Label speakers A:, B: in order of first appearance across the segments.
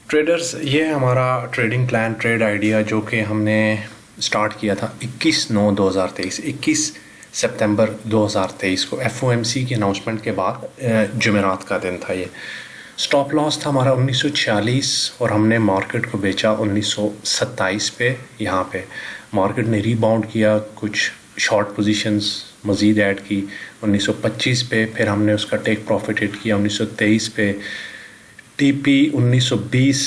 A: Traders, ये है हमारा ट्रेडिंग प्लान, ट्रेड आइडिया, जो कि हमने स्टार्ट किया था 21/9/2023, 21 सितंबर 2023 को FOMC की अनाउंसमेंट के बाद जुमेरात का दिन था। ये स्टॉप लॉस था हमारा 1946 और हमने मार्केट को बेचा 1927 पे। यहाँ पे मार्केट ने रीबाउंड किया, कुछ शॉर्ट पोजीशंस मज़ीद ऐड की 1925 पे, फिर हमने उसका टेक प्रॉफिट हिट किया 1923 पे। TP 1920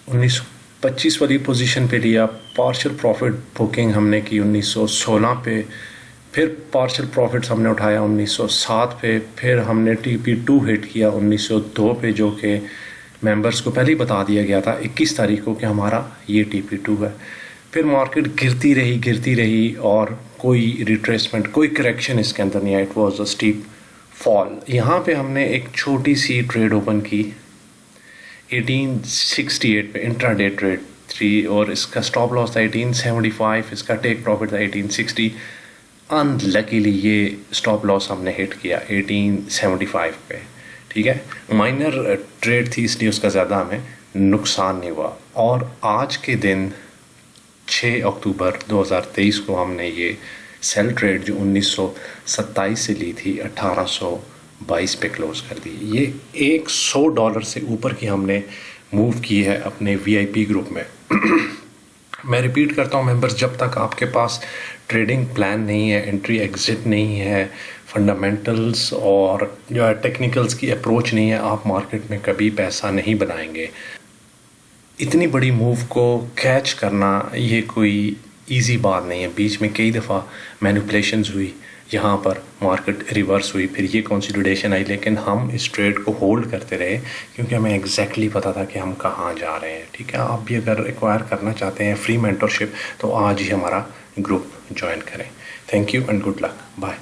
A: 1925 वाली पोजीशन पे लिया, पार्शियल प्रॉफिट बुकिंग हमने की 1916 पे, फिर पार्शियल प्रॉफिट्स हमने उठाया 1907 पे, फिर हमने TP2 हिट किया 1902 पे, जो कि मेंबर्स को पहले ही बता दिया गया था 21 तारीख को कि हमारा ये TP2 है। फिर मार्केट गिरती रही और कोई रिट्रेसमेंट, कोई करेक्शन इसके अंदर नहीं आया। It was a steep fall. यहाँ पे हमने एक छोटी सी ट्रेड ओपन की 1868 पे, इंट्राडे ट्रेड थी, और इसका स्टॉप लॉस था 1875, इसका टेक प्रॉफिट था 1860। अनलकीली ये स्टॉप लॉस हमने हिट किया 1875 पे, ठीक है। माइनर ट्रेड थी, इसलिए उसका ज़्यादा हमें नुकसान नहीं हुआ। और आज के दिन 6 अक्टूबर 2023 को हमने ये सेल ट्रेड जो 1927 से ली थी 1822 पे क्लोज कर दी। ये $100 से ऊपर की हमने मूव की है अपने VIP ग्रुप में। मैं रिपीट करता हूँ मेंबर्स, जब तक आपके पास ट्रेडिंग प्लान नहीं है, एंट्री एग्जिट नहीं है, फंडामेंटल्स और जो है टेक्निकल्स की अप्रोच नहीं है, आप मार्केट में कभी पैसा नहीं बनाएंगे। इतनी बड़ी मूव को कैच करना ये कोई इजी बात नहीं है। बीच में कई दफ़ा मैनिपुलेशंस हुई, यहाँ पर मार्केट रिवर्स हुई, फिर ये कंसोलिडेशन आई, लेकिन हम इस ट्रेड को होल्ड करते रहे क्योंकि हमें एग्जैक्टली पता था कि हम कहाँ जा रहे हैं, ठीक है। आप भी अगर एक्वायर करना चाहते हैं फ्री मेंटरशिप तो आज ही हमारा ग्रुप ज्वाइन करें। Thank you and good luck, bye.